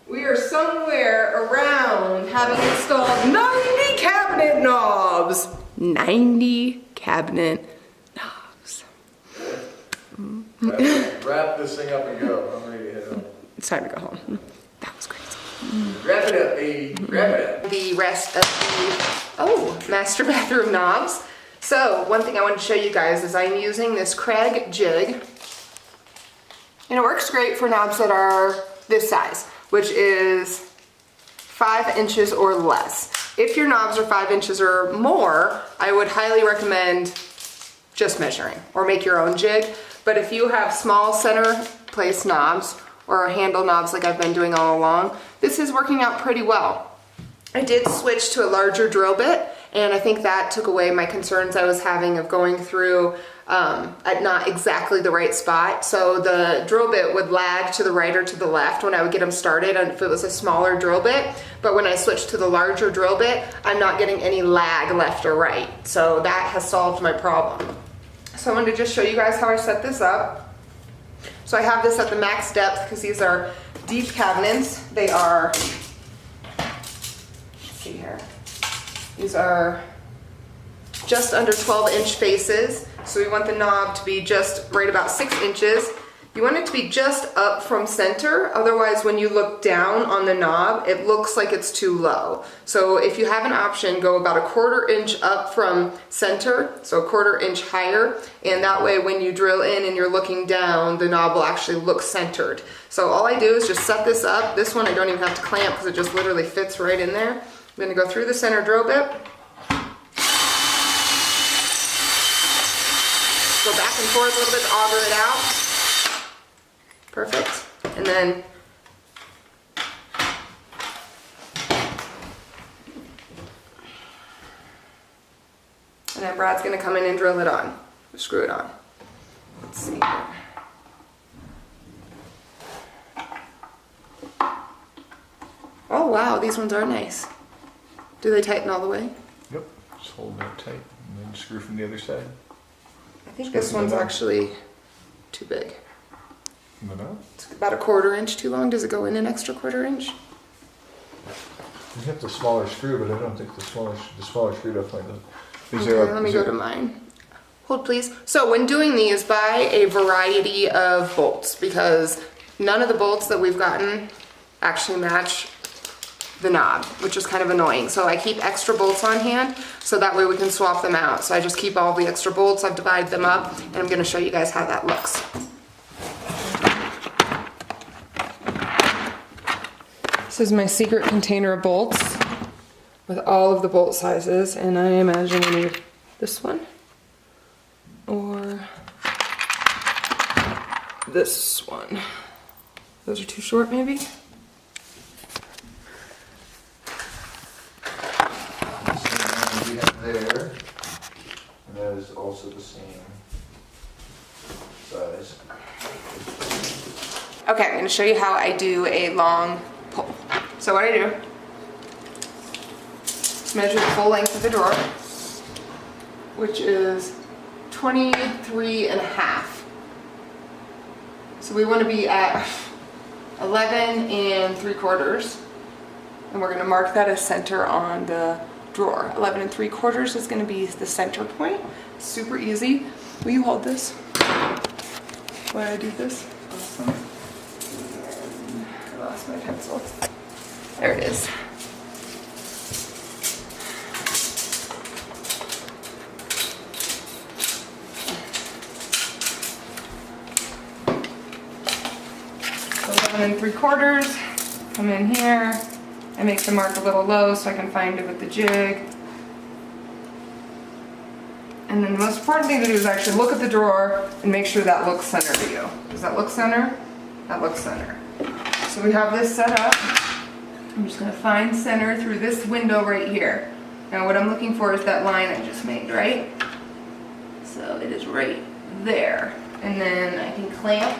we are somewhere around having installed 90 cabinet knobs. 90 cabinet knobs. Wrap this thing up and go. I'm ready to head home. It's time to go home. That was crazy. Wrap it up, baby. Wrap it up. The rest of the, master bathroom knobs. So, one thing I wanted to show you guys is I'm using this KREG jig. And it works great for knobs that are this size, which is 5 inches or less. If your knobs are 5 inches or more, I would highly recommend just measuring or make your own jig. But if you have small center place knobs or handle knobs like I've been doing all along, this is working out pretty well. I did switch to a larger drill bit, and I think that took away my concerns I was having of going through at not exactly the right spot. So the drill bit would lag to the right or to the left when I would get them started, and if it was a smaller drill bit. But when I switched to the larger drill bit, I'm not getting any lag left or right. So that has solved my problem. So I wanted to just show you guys how I set this up. So I have this at the max depth because these are deep cabinets. They are, let's see here, these are just under 12-inch faces. So we want the knob to be just right about 6 inches. You want it to be just up from center, otherwise when you look down on the knob, it looks like it's too low. So if you have an option, go about 1/4 inch up from center, so 1/4 inch higher, and that way when you drill in and you're looking down, the knob will actually look centered. So all I do is just set this up. This one I don't even have to clamp because it just literally fits right in there. I'm gonna go through the center drill bit, go back and forth a little bit to auger it out. Perfect. And then Brad's gonna come in and drill it on, screw it on. Let's see here. Oh wow, these ones are nice. Do they tighten all the way? Yep. Just hold that tight and then screw from the other side. I think this one's actually too big. No. It's about 1/4 inch too long. Does it go in an extra 1/4 inch? You have the smaller screw, but I don't think the smaller screw definitely does. Okay, let me go to mine. Hold please. So when doing these, buy a variety of bolts because none of the bolts that we've gotten actually match the knob, which is kind of annoying. So I keep extra bolts on hand so that way we can swap them out. So I just keep all the extra bolts, I've divided them up, and I'm gonna show you guys how that looks. This is my secret container of bolts with all of the bolt sizes, and I imagine we need this one or this one. Those are too short maybe? We have there, and that is also the same size. Okay, I'm going to show you how I do a long pull. So what I do is measure the full length of the drawer, which is 23.5. So we want to be at 11 3/4, and we're going to mark that as center on the drawer. 11 3/4 is going to be the center point. Super easy. Will you hold this while I do this? Awesome. I lost my pencil. There it is. So 11 3/4. Come in here. I make the mark a little low so I can find it with the jig. And then the most important thing to do is actually look at the drawer and make sure that looks center to you. Does that look center? That looks center. So we have this set up. I'm just going to find center through this window right here. Now what I'm looking for is that line I just made, right? So it is right there. And then I can clamp.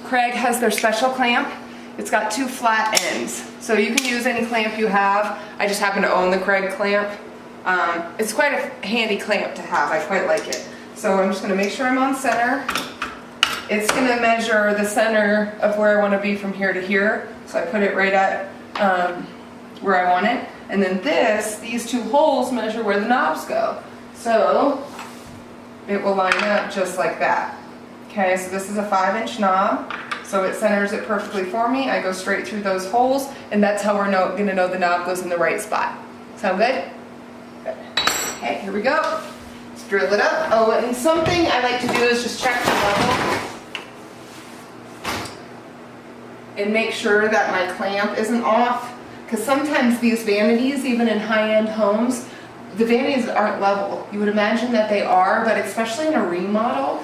KREG has their special clamp. It's got 2 flat ends. So you can use any clamp you have. I just happen to own the KREG clamp. It's quite a handy clamp to have. I quite like it. So I'm just going to make sure I'm on center. It's gonna measure the center of where I wanna be from here to here. So I put it right at where I want it. And then these two holes measure where the knobs go. So it will line up just like that. Okay, so this is a 5-inch knob. So it centers it perfectly for me. I go straight through those holes, and that's how we're gonna know the knob goes in the right spot. Sound good? Good. Okay, here we go. Let's drill it up. Oh, and something I like to do is just check the level and make sure that my clamp isn't off. Because sometimes these vanities, even in high-end homes, the vanities aren't level. You would imagine that they are, but especially in a remodel,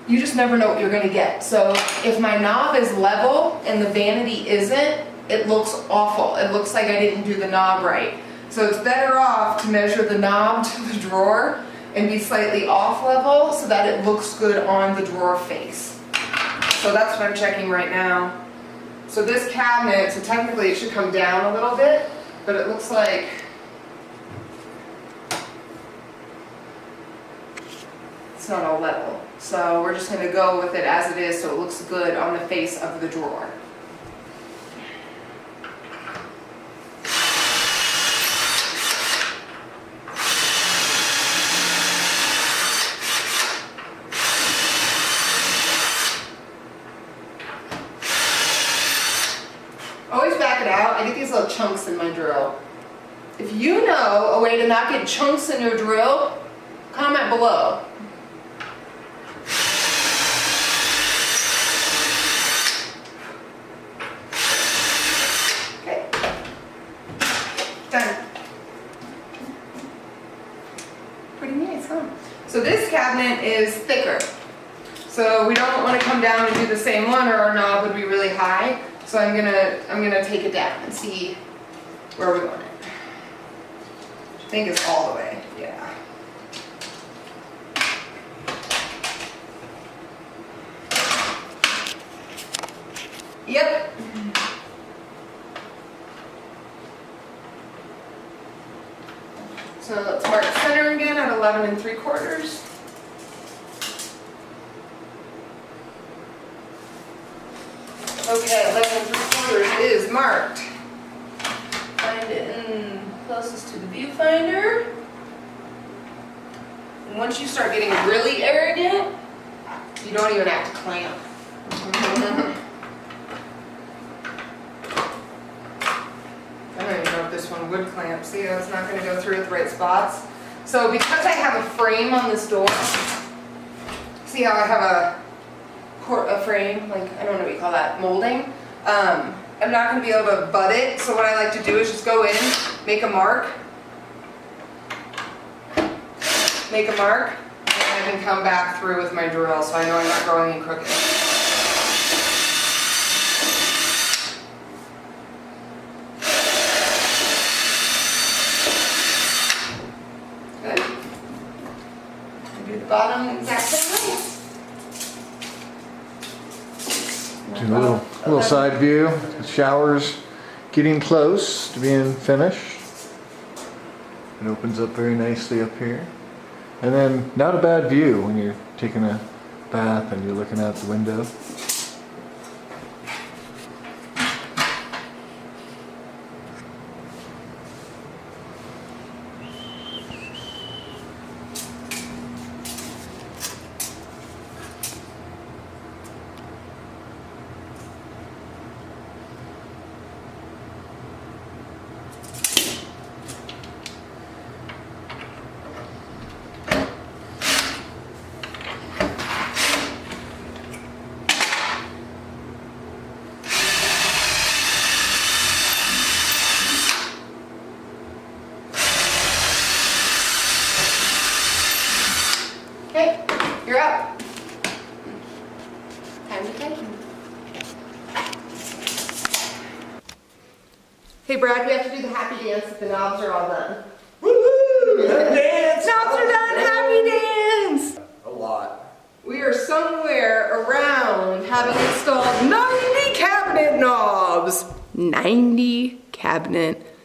you just never know what you're gonna get. So if my knob is level and the vanity isn't, it looks awful. It looks like I didn't do the knob right. So it's better off to measure the knob to the drawer and be slightly off level so that it looks good on the drawer face. So that's what I'm checking right now. So this cabinet, so technically it should come down a little bit, but it looks like it's not all level. So we're just gonna go with it as it is so it looks good on the face of the drawer. Always back it out. I get these little chunks in my drill. If you know a way to not get chunks in your drill, comment below. Okay. Done. Pretty nice, huh? So this cabinet is thicker. So we don't want to come down and do the same one or our knob would be really high. So I'm gonna take it down and see where we want it. I think it's all the way, yeah. Yep. So let's mark center again at 11 3/4. Okay, 11 3/4 is marked. Find it in closest to the viewfinder. And once you start getting really arrogant, you don't even have to clamp. I don't even know if this one would clamp. See how it's not going to go through with the right spots? So because I have a frame on this door, see how I have a frame, like, I don't know what you call that, molding. I'm not going to be able to butt it, so what I like to do is just go in, make a mark, and I can come back through with my drill so I know I'm not going in crooked. Good. Do the bottom the exact same way. Do a little side view. The shower's getting close to being finished. It opens up very nicely up here. And then not a bad view when you're taking a bath and you're looking out the window. Okay, you're up. Time to take him. Hey Brad, we have to do the happy dance if the knobs are all done. Woo-hoo! Dance! Knobs are done, happy dance! A lot. We are somewhere around having installed 90 cabinet knobs. 90 cabinet